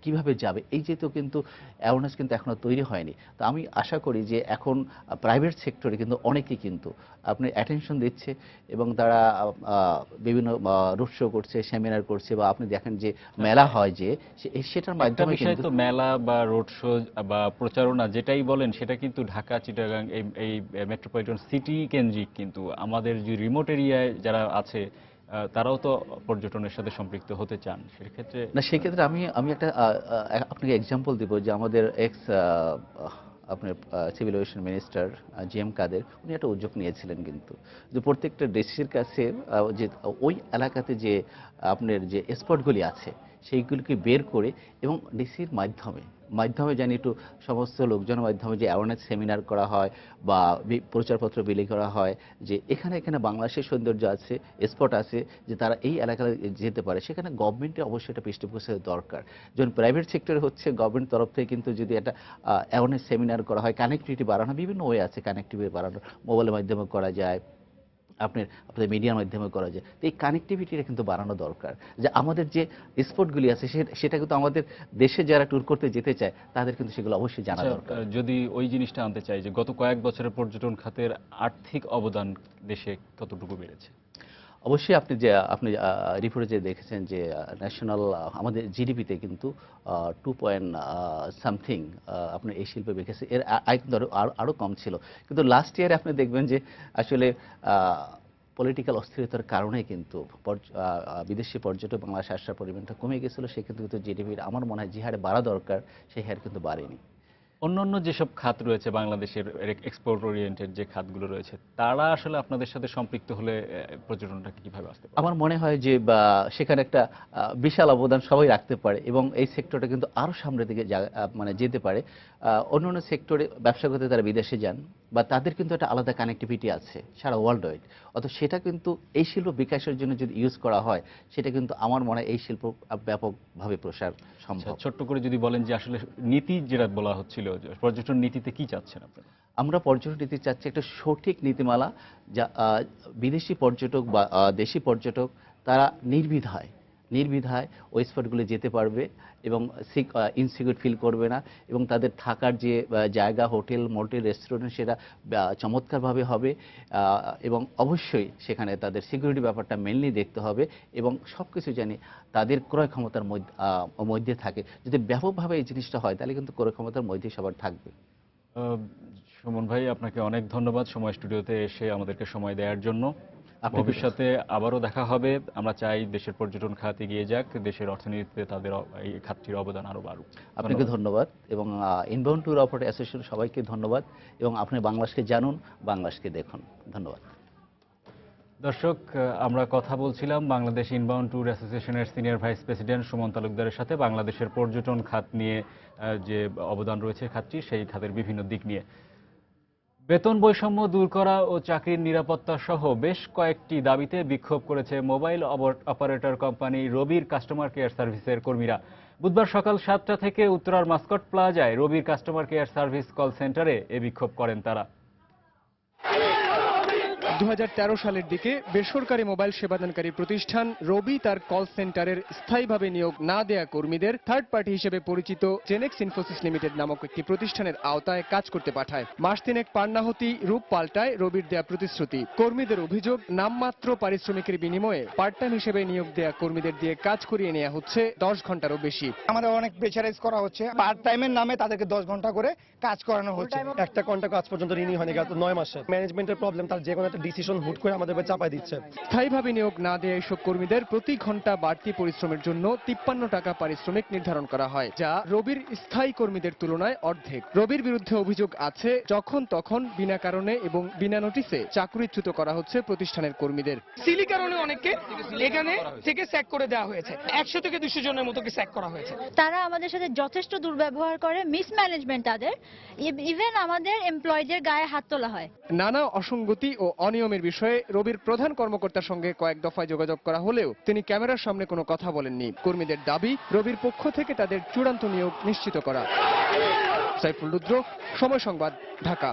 কিভাবে যাবে, এই যেহেতু কিন্তু অ্যাওয়ারনেস কিন্তু এখনো তৈরি হয়নি। তো আমি আশা করি যে এখন প্রাইভেট সেক্টরে কিন্তু অনেকেই কিন্তু আপনি অ্যাটেনশন দিচ্ছে এবং তারা বিভিন্ন রোড শো করছে, সেমিনার করছে, বা আপনি দেখেন যে মেলা হয় যে সেটার মাধ্যমে বিষয় কিন্তু তো মেলা বা রোড শো বা প্রচারণা যেটাই বলেন সেটা কিন্তু ঢাকা, চিটাগাং এই মেট্রোপলিটন সিটি কেন্দ্রিক, কিন্তু আমাদের যে রিমোট এরিয়ায় যারা আছে তারাও তো পর্যটনের সাথে সম্পৃক্ত হতে চান। সেক্ষেত্রে না, সেক্ষেত্রে আমি একটা আপনাকে এক্সাম্পল দিব যে আমাদের আপনার সিভিল এভিয়েশন মিনিস্টার জিএম কাদের উনি একটা উদ্যোগ নিয়েছিলেন কিন্তু যে প্রত্যেকটা ডিসির কাছে যে ওই এলাকাতে যে আপনার যে স্পটগুলি আছে সেইগুলিকে বের করে এবং ডিসির মাধ্যমে জানি একটু সমস্ত লোকজনের মাধ্যমে যে অ্যাওয়ারনেস সেমিনার করা হয় বা প্রচারপত্র বিলি করা হয় যে এখানে বাংলাদেশের সৌন্দর্য আছে, স্পট আছে, যে তারা এই এলাকায় যেতে পারে। সেখানে গভর্নমেন্টের অবশ্যই একটা পৃষ্ঠপোষকের দরকার। যখন প্রাইভেট সেক্টরে হচ্ছে গভর্নমেন্ট তরফ থেকে কিন্তু যদি একটা অ্যাওয়ারনেস সেমিনার করা হয়, কানেক্টিভিটি বাড়ানো, বিভিন্ন ওয়ে আছে কানেক্টিভিটি বাড়ানো, মোবাইলের মাধ্যমে করা যায়, আপনাদের মিডিয়ার মাধ্যমে করা যায়। তো এই কানেক্টিভিটিটা কিন্তু বাড়ানো দরকার, যে আমাদের যে স্পটগুলি আছে সেটা কিন্তু আমাদের দেশে যারা ট্যুর করতে যেতে চায় তাদের কিন্তু সেগুলো অবশ্যই জানা দরকার। যদি ওই জিনিসটা আনতে চাই যে গত কয়েক বছরের পর্যটন খাতের আর্থিক অবদান দেশে কতটুকু বেড়েছে? অবশ্যই আপনি রিপোর্টে যে দেখেছেন যে ন্যাশনাল আমাদের জিডিপিতে কিন্তু 2 আপনার এই শিল্পে বেড়েছে। এর আয় কিন্তু আরও কম ছিল, কিন্তু লাস্ট ইয়ারে আপনি দেখবেন যে আসলে পলিটিক্যাল অস্থিরতার কারণে কিন্তু বিদেশি পর্যটক বাংলাদেশে আসার পরিমাণটা কমে গেছিলো। সেক্ষেত্রে কিন্তু জিডিপির আমার মনে হয় যে হারে বাড়া দরকার সেই হারে কিন্তু বাড়েনি। অন্যান্য যেসব খাত রয়েছে বাংলাদেশের এক্সপোর্ট ওরিয়েন্টেড যে খাতগুলো রয়েছে, তারা আসলে আপনাদের সাথে সম্পৃক্ত হলে পর্যটনটা কিভাবে আসতে পারে? আমার মনে হয় যে সেখানে একটা বিশাল অবদান সবাই রাখতে পারে এবং এই সেক্টরটা কিন্তু আরও সামনের দিকে মানে যেতে পারে। অন্যান্য সেক্টরে ব্যবসা করতে তারা বিদেশে যান বা তাদের কিন্তু একটা আলাদা কানেক্টিভিটি আছে সারা ওয়ার্ল্ড ওয়াইড। অত সেটা কিন্তু এই শিল্প বিকাশের জন্য যদি ইউজ করা হয় সেটা কিন্তু আমার মনে হয় এই শিল্প ব্যাপকভাবে প্রসার সম্ভব। ছোট্ট করে যদি বলেন যে আসলে নীতি যেটা বলা হচ্ছিল, পর্যটন নীতিতে কি চাচ্ছেন আপনারা? আমরা পর্যটন নীতি চাচ্ছি একটা সঠিক নীতিমালা, যা বিদেশি পর্যটক বা দেশি পর্যটক তারা নির্বিধায় ওই স্পটগুলো যেতে পারবে এবং ইনসিকিউর ফিল করবে না, এবং তাদের থাকার যে জায়গা, হোটেল, মোটেল, রেস্টুরেন্ট সেটা চমৎকারভাবে হবে এবং অবশ্যই সেখানে তাদের সিকিউরিটি ব্যাপারটা মেনলি দেখতে হবে এবং সব কিছু জানি তাদের ক্রয় ক্ষমতার মধ্যে থাকে। যদি ব্যাপকভাবে এই জিনিসটা হয় তাহলে কিন্তু ক্রয় ক্ষমতার মধ্যেই সবার থাকবে। সুমন ভাই, আপনাকে অনেক ধন্যবাদ সময় স্টুডিওতে এসে আমাদেরকে সময় দেওয়ার জন্য। ভবিষ্যতে আবারও দেখা হবে। আমরা চাই দেশের পর্যটন খাত এগিয়ে যাক, দেশের অর্থনীতিতে তাদের এই খাতটির অবদান আরও বাড়ুক। আপনাকে ধন্যবাদ এবং ইনবাউন্ড ট্যুর অপারেটর অ্যাসোসিয়েশন সবাইকে ধন্যবাদ এবং আপনি বাংলাদেশকে জানুন, বাংলাদেশকে দেখুন। ধন্যবাদ। দর্শক, আমরা কথা বলছিলাম বাংলাদেশ ইনবাউন্ড ট্যুর অ্যাসোসিয়েশনের সিনিয়র ভাইস প্রেসিডেন্ট সুমন তালুকদারের সাথে বাংলাদেশের পর্যটন খাত নিয়ে যে অবদান রয়েছে খাতটি, সেই খাতের বিভিন্ন দিক নিয়ে। বেতন বৈষম্য দূর করা ও চাকরির নিরাপত্তা সহ বেশ কয়েকটি দাবিতে বিক্ষোভ করেছে মোবাইল অপারেটর কোম্পানি রবির কাস্টমার কেয়ার সার্ভিসের কর্মীরা। বুধবার সকাল 7টা থেকে উত্তরার মাস্কট প্লাজায় রবির কাস্টমার কেয়ার সার্ভিস কল সেন্টারে এ বিক্ষোভ করেন তারা। 2013 সালের দিকে বেসরকারি মোবাইল সেবাদানকারী প্রতিষ্ঠান রবি তার কল সেন্টারের স্থায়ীভাবে নিয়োগ না দেয়া কর্মীদের থার্ড পার্টি হিসেবে পরিচিত জেনেক্স ইনফোসিস লিমিটেড নামক একটি প্রতিষ্ঠানের আওতায় কাজ করতে পাঠায়। মাস তিনেক পার না হতেই রূপ পাল্টায় রবির দেয়া প্রতিশ্রুতি। কর্মীদের অভিযোগ, নামমাত্র পারিশ্রমিকের বিনিময়ে পার্ট টাইম হিসেবে নিয়োগ দেয়া কর্মীদের দিয়ে কাজ করিয়ে নেওয়া হচ্ছে 10 ঘন্টারও বেশি। আমাদের অনেক প্রেসারাইজ করা হচ্ছে, পার্ট টাইমের নামে তাদেরকে 10 ঘন্টা করে কাজ করানো হচ্ছে। একটা কন্ট্রাক্ট আজ পর্যন্ত রিনিউ হয়নি, গত 9 মাসে। ম্যানেজমেন্টের প্রবলেম, তার যে কোনো একটা ডিসিশন হুট করে আমাদের উপর চাপাই দিচ্ছে। স্থায়ীভাবে নিয়োগ না দেয়া এসব কর্মীদের প্রতি ঘন্টা বাড়তি পরিশ্রমের জন্য 53 টাকা পারিশ্রমিক নির্ধারণ করা হয়, যা রবির স্থায়ী কর্মীদের তুলনায় অর্ধেক। রবির বিরুদ্ধে অভিযোগ আছে যখন তখন বিনা কারণে এবং বিনা নোটিসে চাকরিচ্যুত করা হচ্ছে প্রতিষ্ঠানের কর্মীদের। সিলি কারণে অনেককে এখানে থেকে স্যাক করে দেওয়া হয়েছে, 100 থেকে 200 জনের মতো স্যাক করা হয়েছে। তারা আমাদের সাথে যথেষ্ট দুর্ব্যবহার করে, মিসম্যানেজমেন্ট তাদের, ইভেন আমাদের এমপ্লয়ীদের গায়ে হাত তোলা হয়। নানা অসঙ্গতি ও অনিয়মের বিষয়ে রবির প্রধান কর্মকর্তার সঙ্গে কয়েক দফায় যোগাযোগ করা হলেও তিনি ক্যামেরার সামনে কোনো কথা বলেননি। কর্মীদের দাবি রবির পক্ষ থেকে তাদের চূড়ান্ত নিয়োগ নিশ্চিত করা। সাইফুল রুদ্র, সময় সংবাদ, ঢাকা।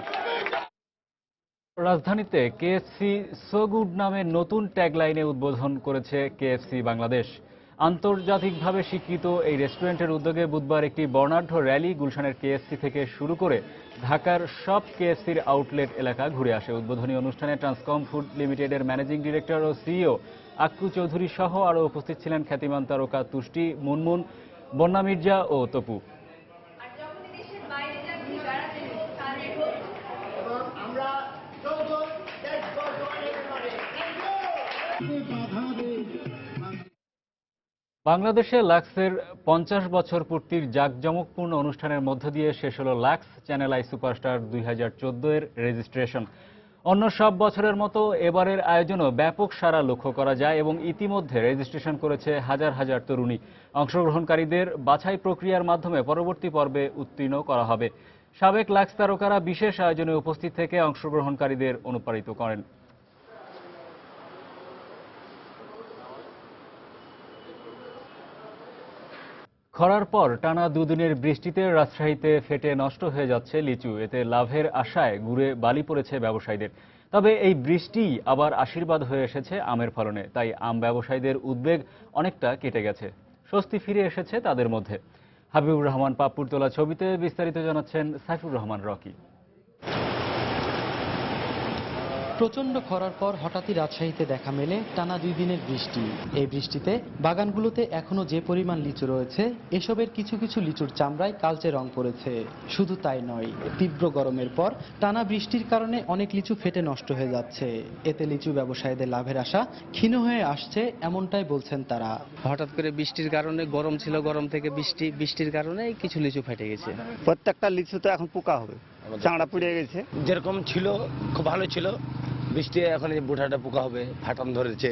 রাজধানীতে কেএফসি সো গুড নামে নতুন ট্যাগলাইনে উদ্বোধন করেছে কেএফসি বাংলাদেশ। আন্তর্জাতিকভাবে স্বীকৃত এই রেস্টুরেন্টের উদ্যোগে বুধবার একটি বর্ণাঢ্য র্যালি গুলশানের কেএফসি থেকে শুরু করে ঢাকার সব কেএফসির আউটলেট এলাকা ঘুরে আসে। উদ্বোধনী অনুষ্ঠানে ট্রান্সকম ফুড লিমিটেডের ম্যানেজিং ডিরেক্টর ও সিইও আক্কু চৌধুরী সহ আরও উপস্থিত ছিলেন খ্যাতিমান তারকা তুষ্টি, মুনমুন, বন্যা মির্জা ও তপু। বাংলাদেশে লাক্সের 50 বছর পূর্তির জাঁকজমকপূর্ণ অনুষ্ঠানের মধ্য দিয়ে শেষ হলো লাক্স চ্যানেল আই সুপারস্টার 2014 এর রেজিস্ট্রেশন। অন্য সব বছরের মতো এবারের আয়োজনও ব্যাপক সাড়া লক্ষ্য করা যায় এবং ইতিমধ্যে রেজিস্ট্রেশন করেছে হাজার হাজার তরুণী। অংশগ্রহণকারীদের বাছাই প্রক্রিয়ার মাধ্যমে পরবর্তী পর্বে উত্তীর্ণ করা হবে। সাবেক লাক্স তারকারা বিশেষ আয়োজনে উপস্থিত থেকে অংশগ্রহণকারীদের অনুপ্রাণিত করেন। খরার পর টানা দুদিনের বৃষ্টিতে রাজশাহীতে ফেটে নষ্ট হয়ে যাচ্ছে লিচু। এতে লাভের আশায় গুড়ে বালি পড়েছে ব্যবসায়ীদের। তবে এই বৃষ্টি আবার আশীর্বাদ হয়ে এসেছে আমের ফলনে। তাই আম ব্যবসায়ীদের উদ্বেগ অনেকটা কেটে গেছে, স্বস্তি ফিরে এসেছে তাদের মধ্যে। হাবিবুর রহমান পাপ্পুর তোলা ছবিতে বিস্তারিত জানাচ্ছেন সাইফুর রহমান রকি। প্রচণ্ড খরার পর হঠাৎই রাজশাহীতে দেখা মেলে টানা 2 দিনের বৃষ্টি। এই বৃষ্টিতে বাগানগুলোতে এখনো যে পরিমাণ লিচু রয়েছে, এসবের কিছু কিছু লিচুর চামড়ায় কালচে রং পড়েছে। শুধু তাই নয়, তীব্র গরমের পর টানা বৃষ্টির কারণে অনেক লিচু ফেটে নষ্ট হয়ে যাচ্ছে। এতে লিচু ব্যবসায়ীদের লাভের আশা ক্ষীণ হয়ে আসছে, এমনটাই বলছেন তারা। হঠাৎ করে বৃষ্টির কারণে গরম ছিল, গরম থেকে বৃষ্টির কারণে কিছু লিচু ফেটে গেছে। প্রত্যেকটা লিচু তো এখন পোকা হবে, চামড়া পুড়ে গেছে। যেরকম ছিল খুব ভালো ছিল, বৃষ্টি এখন এই বুঠাটা পোকা হবে, ফাটান ধরেছে,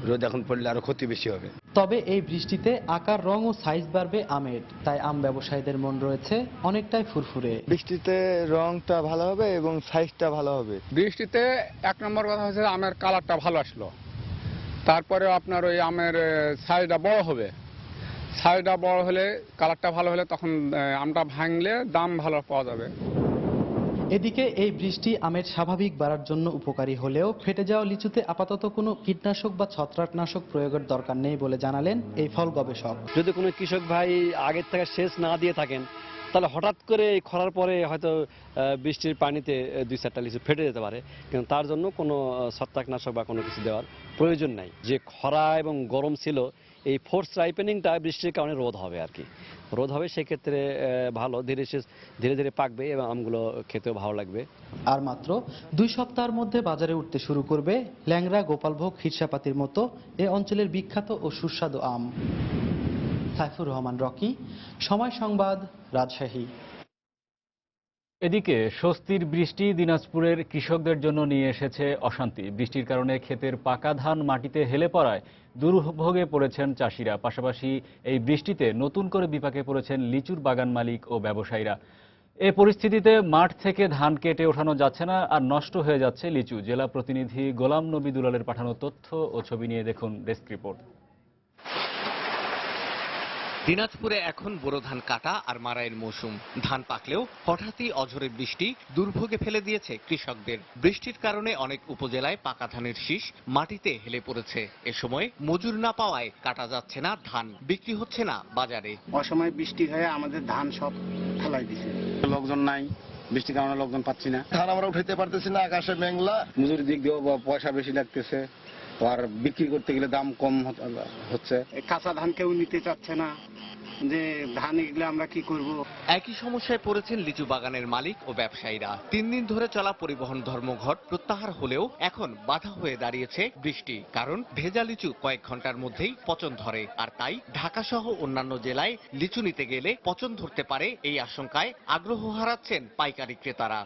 রোদ এখন পড়লে আরো ক্ষতি বেশি হবে। তবে এই বৃষ্টিতে আকার, রং ও সাইজ বাড়বে আমের, তাই আম ব্যবসায়ীদের মন রয়েছে অনেকটাই ফুরফুরে। বৃষ্টিতে রংটা ভালো হবে এবং সাইজটা ভালো হবে। বৃষ্টিতে 1 নম্বর কথা হচ্ছে আমের কালারটা ভালো আসলো, তারপরে আপনার ওই আমের সাইজটা বড় হবে। সাইজটা বড় হলে, কালারটা ভালো হলে তখন আমটা ভাঙলে দাম ভালো পাওয়া যাবে। এদিকে এই বৃষ্টি আমের স্বাভাবিক বাড়ার জন্য উপকারী হলেও ফেটে যাওয়া লিচুতে আপাতত কোনো কীটনাশক বা ছত্রাকনাশক প্রয়োগের দরকার নেই বলে জানালেন এই ফল গবেষক। যদি কোনো কৃষক ভাই আগের থেকে সেচ না দিয়ে থাকেন, তাহলে হঠাৎ করে এই খরার পরে হয়তো বৃষ্টির পানিতে 2-4টা লিচু ফেটে যেতে পারে, কিন্তু তার জন্য কোনো ছত্রাকনাশক বা কোনো কিছু দেওয়ার প্রয়োজন নাই। যে খরা এবং গরম ছিল, এই ফোর্স রাইপেনিংটা বৃষ্টির কারণে রোধ হবে আর কি, রোধ হবে। সেক্ষেত্রে ভালো, ধীরে ধীরে পাকবে এবং আমগুলো খেতেও ভালো লাগবে। আর মাত্র 2 সপ্তাহের মধ্যে বাজারে উঠতে শুরু করবে ল্যাংড়া, গোপালভোগ, হিরসাপাতির মতো এ অঞ্চলের বিখ্যাত ও সুস্বাদু আম। সাইফুর রহমান রকি, সময় সংবাদ, রাজশাহী। এদিকে স্বস্তির বৃষ্টি দিনাজপুরের কৃষকদের জন্য নিয়ে এসেছে অশান্তি। বৃষ্টির কারণে ক্ষেতের পাকা ধান মাটিতে হেলে পড়ায় দুর্ভোগে পড়েছেন চাষিরা। পাশাপাশি এই বৃষ্টিতে নতুন করে বিপাকে পড়েছেন লিচুর বাগান মালিক ও ব্যবসায়ীরা। এ পরিস্থিতিতে মাঠ থেকে ধান কেটে ওঠানো যাচ্ছে না, আর নষ্ট হয়ে যাচ্ছে লিচু। জেলা প্রতিনিধি গোলাম নবী দুলালের পাঠানো তথ্য ও ছবি নিয়ে দেখুন ডেস্ক রিপোর্ট। দিনাজপুরে এখন বোরো ধান কাটা আর মাড়াইয়ের মৌসুম। ধান পাকলেও হঠাৎই অঝোরে বৃষ্টি দুর্ভোগে ফেলে দিয়েছে কৃষকদের। বৃষ্টির কারণে অনেক উপজেলায় পাকা ধানের শীষ মাটিতে হেলে পড়েছে। এ সময় মজুর না পাওয়ায় কাটা যাচ্ছে না ধান, বিক্রি হচ্ছে না বাজারে। অসময় বৃষ্টি হয়ে আমাদের ধান সব ফেলাই দিছে, লোকজন নাই, বৃষ্টির কারণে লোকজন পাচ্ছি না, ধান আমরা উঠাইতে পারতেছি না। আকাশে মেঘলা, মজুরি দিক দিয়েও পয়সা বেশি লাগতেছে, আর বিক্রি করতে গেলে দাম কম হচ্ছে। কাঁচা ধান কেউ নিতে চাচ্ছে না, যে ধান এগুলো আমরা কি করব। একই সমস্যায় পড়েছেন লিচু বাগানের মালিক ও ব্যবসায়ীরা। 3 দিন ধরে চলা পরিবহন ধর্মঘট প্রত্যাহার হলেও এখন বাধা হয়ে দাঁড়িয়েছে বৃষ্টি। কারণ ভেজা লিচু কয়েক ঘন্টার মধ্যেই পচন ধরে, আর তাই ঢাকা সহ অন্যান্য জেলায় লিচু নিতে গেলে পচন ধরতে পারে, এই আশঙ্কায় আগ্রহ হারাচ্ছেন পাইকারি ক্রেতারা।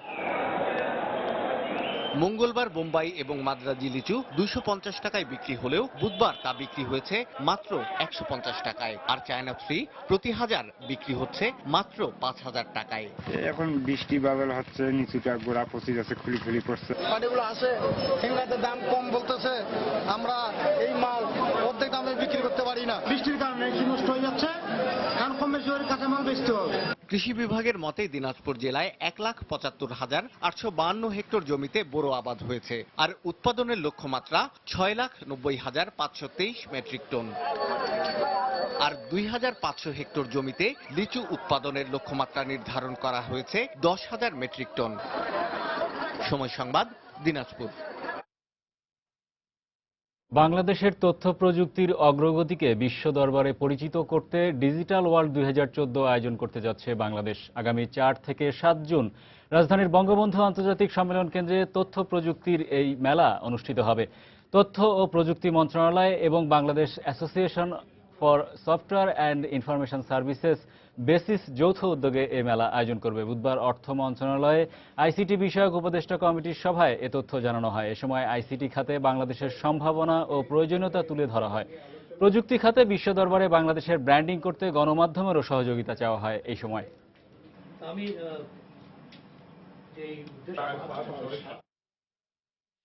মঙ্গলবার বোম্বাই এবং মাদ্রাজি লিচু 250 টাকায় বিক্রি হলেও বুধবার তা বিক্রি হয়েছে মাত্র 150 টাকায়। আর চায়না থ্রি প্রতি হাজার বিক্রি হচ্ছে মাত্র 5000 টাকায়। এখন বৃষ্টি বাদল হচ্ছে, নিচুটা গোড়া পচে যাচ্ছে, খুলি খুলি পড়ছে। পানিগুলো আসে, সিঙ্গাতে দাম কম বলতেছে, আমরা এই মাল অর্ধেক দামে বিক্রি করতে পারি না। বৃষ্টির কারণে নষ্ট হয়ে যাচ্ছে, এখন কম বেশি করে কাঁচামাল বেচতে হবে। কৃষি বিভাগের মতে দিনাজপুর জেলায় 1,75,852 হেক্টর জমিতে বোরো আবাদ হয়েছে, আর উৎপাদনের লক্ষ্যমাত্রা 6,90,523 মেট্রিক টন। আর 2,500 হেক্টর জমিতে লিচু উৎপাদনের লক্ষ্যমাত্রা নির্ধারণ করা হয়েছে 10,000 মেট্রিক টন। সময় সংবাদ, দিনাজপুর। বাংলাদেশের তথ্য প্রযুক্তির অগ্রগতিকে বিশ্ব দরবারে পরিচিত করতে ডিজিটাল ওয়ার্ল্ড 2014 আয়োজন করতে যাচ্ছে বাংলাদেশ। আগামী 4 থেকে 7 জুন রাজধানীর বঙ্গবন্ধু আন্তর্জাতিক সম্মেলন কেন্দ্রে তথ্য প্রযুক্তির এই মেলা অনুষ্ঠিত হবে। তথ্য ও প্রযুক্তি মন্ত্রণালয় এবং Bangladesh association for software and information services basis যৌথ উদ্যোগে এ মেলা আয়োজন করবে। বুধবার অর্থ মন্ত্রণালয়ে আইসিটি বিষয়ক উপদেষ্টা কমিটির সভায় এ তথ্য জানানো হয়। এ সময় আইসিটি খাতে বাংলাদেশের সম্ভাবনা ও প্রয়োজনীয়তা তুলে ধরা হয়। প্রযুক্তি খাতে বিশ্ব দরবারে বাংলাদেশের ব্র্যান্ডিং করতে গণমাধ্যমেরও সহযোগিতা চাওয়া হয়। এই সময়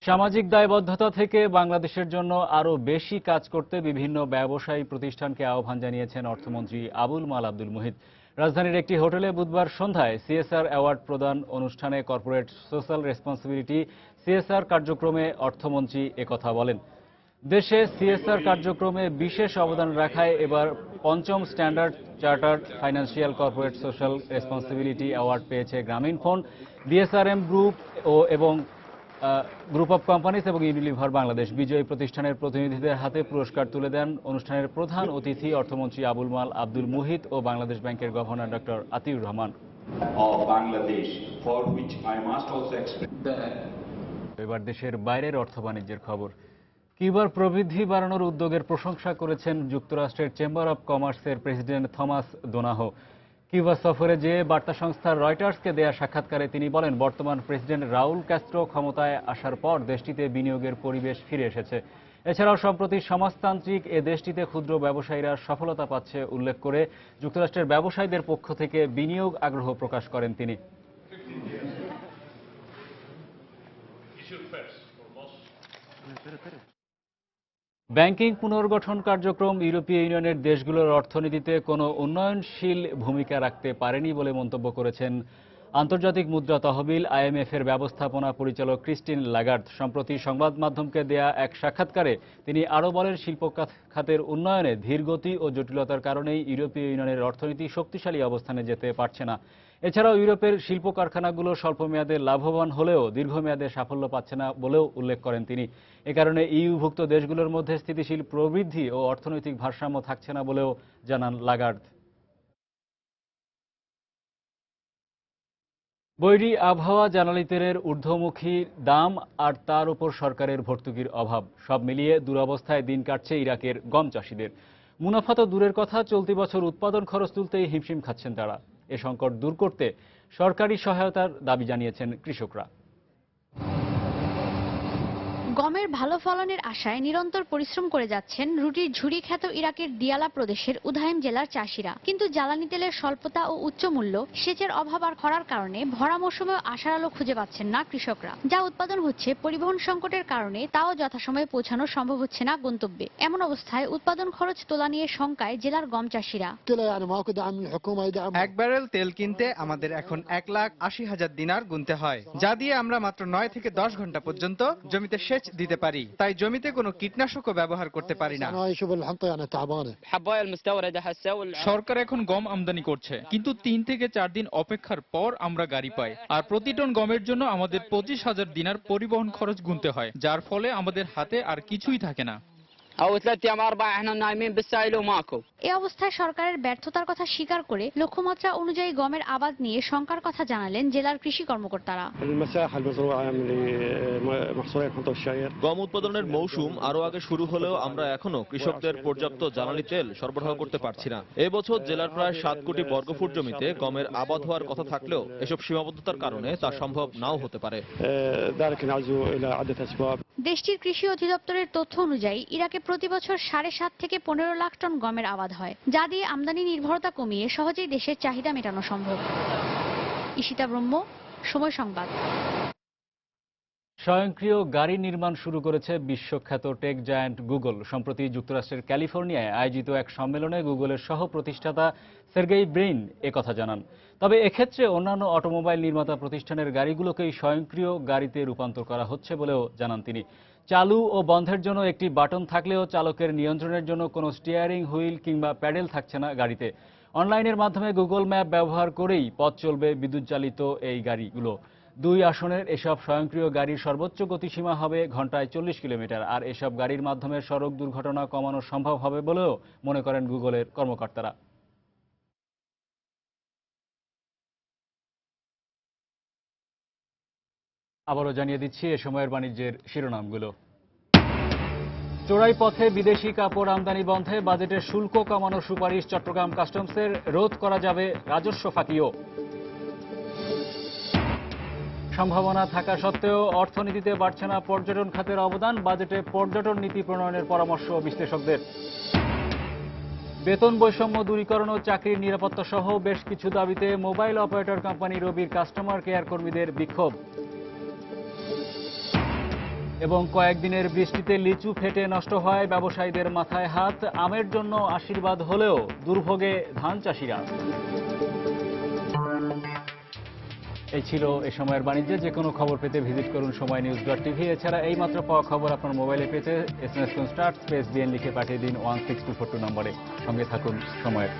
সামাজিক দায়বদ্ধতা থেকে বাংলাদেশের জন্য আরও বেশি কাজ করতে বিভিন্ন ব্যবসায়ী প্রতিষ্ঠানকে আহ্বান জানিয়েছেন অর্থমন্ত্রী আবুল মাল আব্দুল মুহিত। রাজধানীর একটি হোটেলে বুধবার সন্ধ্যায় সিএসআর অ্যাওয়ার্ড প্রদান অনুষ্ঠানে কর্পোরেট সোশ্যাল রেসপন্সিবিলিটি সিএসআর কার্যক্রমে অর্থমন্ত্রী একথা বলেন। দেশে সিএসআর কার্যক্রমে বিশেষ অবদান রাখায় এবার ৫ম Standard Chartered financial corporate social responsibility award পেয়েছে গ্রামীণ ফোন, ডিএসআরএম গ্রুপ এবং গ্রুপ অফ কোম্পানিজ এবং ইউনিলিভার বাংলাদেশ। বিজয়ী প্রতিষ্ঠানের প্রতিনিধিদের হাতে পুরস্কার তুলে দেন অনুষ্ঠানের প্রধান অতিথি অর্থমন্ত্রী আবুল মাল আব্দুল মুহিত ও বাংলাদেশ ব্যাংকের গভর্নর ডক্টর আতিউর রহমান। এবার দেশের বাইরের অর্থ বাণিজ্যের খবর। কিউবার প্রবৃদ্ধি বাড়ানোর উদ্যোগের প্রশংসা করেছেন যুক্তরাষ্ট্রের চেম্বার অব কমার্সের প্রেসিডেন্ট থমাস দোনাহো। কিউবা সফরে যেয়ে বার্তা সংস্থা রয়টার্সকে দেয়া সাক্ষাৎকারে তিনি বলেন, বর্তমান প্রেসিডেন্ট রাউল ক্যাস্ট্রো ক্ষমতায় আসার পর দেশটিতে বিনিয়োগের পরিবেশ ফিরে এসেছে। এছাড়াও সম্প্রতি সমাজতান্ত্রিক এ দেশটিতে ক্ষুদ্র ব্যবসায়ীরা সফলতা পাচ্ছে উল্লেখ করে যুক্তরাষ্ট্রের ব্যবসায়ীদের পক্ষ থেকে বিনিয়োগ আগ্রহ প্রকাশ করেন তিনি। ব্যাংকিং পুনর্গঠন কার্যক্রম ইউরোপীয় ইউনিয়নের দেশগুলোর অর্থনীতিতে কোনো উন্নয়নশীল ভূমিকা রাখতে পারেনি বলে মন্তব্য করেছেন আন্তর্জাতিক মুদ্রা তহবিল আইএমএফ এর ব্যবস্থাপনা পরিচালক ক্রিস্টিন লাগার্দ। সম্প্রতি সংবাদ মাধ্যমকে দেয়া এক সাক্ষাৎকারে তিনি আরও বলেন, শিল্প খাতের উন্নয়নে ধীরগতি ও জটিলতার কারণেই ইউরোপীয় ইউনিয়নের অর্থনীতি শক্তিশালী অবস্থানে যেতে পারছে না। এছাড়াও ইউরোপের শিল্প কারখানাগুলো স্বল্পমেয়াদে লাভবান হলেও দীর্ঘমেয়াদে সাফল্য পাচ্ছে না বলেও উল্লেখ করেন তিনি। এ কারণে ইইউভুক্ত দেশগুলোর মধ্যে স্থিতিশীল প্রবৃদ্ধি ও অর্থনৈতিক ভারসাম্য থাকছে না বলেও জানান লাগার্দ। বৈরী আবহাওয়া, জ্বালানি তেলের ঊর্ধ্বমুখী দাম আর তার উপর সরকারের ভর্তুকির অভাব, সব মিলিয়ে দুরবস্থায় দিন কাটছে ইরাকের গম চাষিদের। মুনাফা তো দূরের কথা, চলতি বছর উৎপাদন খরচ তুলতেই হিমশিম খাচ্ছেন তারা। এ সংকট দূর করতে সরকারি সহায়তার দাবি জানিয়েছেন কৃষকরা। গমের ভালো ফলনের আশায় নিরন্তর পরিশ্রম করে যাচ্ছেন রুটির ঝুড়ি খ্যাত ইরাকের দিয়ালা প্রদেশের উধাইম জেলার চাষিরা। কিন্তু জ্বালানি তেলের স্বল্পতা ও উচ্চ মূল্য, সেচের অভাব আর খরার কারণে ভরা মৌসুমে আশার আলো খুঁজে পাচ্ছেন না কৃষকরা। যা উৎপাদন হচ্ছে পরিবহন সংকটের কারণে তাও যথাসময়ে পৌঁছানো সম্ভব হচ্ছে না গন্তব্যে। এমন অবস্থায় উৎপাদন খরচ তোলা নিয়ে শঙ্কায় জেলার গম চাষিরা। এক ব্যারেল তেল কিনতে আমাদের এখন 1,80,000 দিনার গুনতে হয়, যা দিয়ে আমরা মাত্র 9 থেকে 10 ঘন্টা পর্যন্ত জমিতে সেচ দিতে পারি। তাই জমিতে কোনো কীটনাশকও ব্যবহার করতে পারি না। সরকার এখন গম আমদানি করছে, কিন্তু 3 থেকে 4 দিন অপেক্ষার পর আমরা গাড়ি পাই। আর প্রতি টন গমের জন্য আমাদের 25,000 দিনার পরিবহন খরচ গুনতে হয়, যার ফলে আমাদের হাতে আর কিছুই থাকে না। এ অবস্থায় সরকারের ব্যর্থতার কথা স্বীকার করে লক্ষ্যমাত্রা অনুযায়ী গমের আবাদ নিয়ে শঙ্কার কথা জানালেন জেলার কৃষি কর্মকর্তারা। গম উৎপাদনের মৌসুম আরো আগে শুরু হলেও আমরা এখনো কৃষকদের পর্যাপ্ত জ্বালানি তেল সরবরাহ করতে পারছি না। এবছর জেলার প্রায় 7 কোটি বর্গফুট জমিতে গমের আবাদ হওয়ার কথা থাকলেও এসব সীমাবদ্ধতার কারণে তা সম্ভব নাও হতে পারে। দেশটির কৃষি অধিদপ্তরের তথ্য অনুযায়ী ইরাকে প্রতি বছর 7.5 থেকে 15 লাখ টন গমের আবাদ হয়, যা দিয়ে আমদানি নির্ভরতা কমিয়ে সহজেই দেশের চাহিদা মেটানো সম্ভব। ঈশিতা ব্রহ্ম, সময় সংবাদ। স্বয়ংক্রিয় গাড়ি নির্মাণ শুরু করেছে বিশ্বখ্যাত টেক জায়ান্ট গুগল। সম্প্রতি যুক্তরাষ্ট্রের ক্যালিফোর্নিয়ায় আয়োজিত এক সম্মেলনে গুগলের সহ প্রতিষ্ঠাতা সের্গেই ব্রিন একথা জানান। তবে এক্ষেত্রে অন্যান্য অটোমোবাইল নির্মাতা প্রতিষ্ঠানের গাড়িগুলোকেই স্বয়ংক্রিয় গাড়িতে রূপান্তর করা হচ্ছে বলেও জানান তিনি। চালু ও বন্ধের জন্য একটি বাটন থাকলেও চালকের নিয়ন্ত্রণের জন্য কোনো স্টিয়ারিং হুইল কিংবা প্যাডেল থাকছে না গাড়িতে। অনলাইনের মাধ্যমে গুগল ম্যাপ ব্যবহার করেই পথ চলবে বিদ্যুৎ চালিত এই গাড়িগুলো। 2 আসনের এসব স্বয়ংক্রিয় গাড়ির সর্বোচ্চ গতিসীমা হবে ঘন্টায় 40 কিলোমিটার। আর এসব গাড়ির মাধ্যমে সড়ক দুর্ঘটনা কমানো সম্ভব হবে বলেও মনে করেন গুগলের কর্মকর্তারা। আবারও জানিয়ে দিচ্ছি এ সময়ের বাণিজ্যের শিরোনামগুলো। চোরাই পথে বিদেশি কাপড় আমদানি বন্ধে বাজেটের শুল্ক কমানোর সুপারিশ চট্টগ্রাম কাস্টমসের, রোধ করা যাবে রাজস্ব ফাঁকিও। সম্ভাবনা থাকা সত্ত্বেও অর্থনীতিতে বাড়ছে না পর্যটন খাতের অবদান, বাজেটে পর্যটন নীতি প্রণয়নের পরামর্শ বিশ্লেষকদের। বেতন বৈষম্য দূরীকরণ ও চাকরির নিরাপত্তা সহ বেশ কিছু দাবিতে মোবাইল অপারেটর কোম্পানি রবির কাস্টমার কেয়ার কর্মীদের বিক্ষোভ। এবং কয়েকদিনের বৃষ্টিতে লিচু ফেটে নষ্ট হয়, ব্যবসায়ীদের মাথায় হাত। আমের জন্য আশীর্বাদ হলেও দুর্ভোগে ধান চাষিরা। এই ছিল এ সময়ের বাণিজ্যে। যে কোনো খবর পেতে ভিজিট করুন সময়নিউজ.tv। এছাড়া এই মাত্র পাওয়া খবর আপনার মোবাইলে পেতে SMS স্টার্ট স্পেস বিএন লিখে পাঠিয়ে দিন 16242 নম্বরে। সঙ্গে থাকুন সময়ের।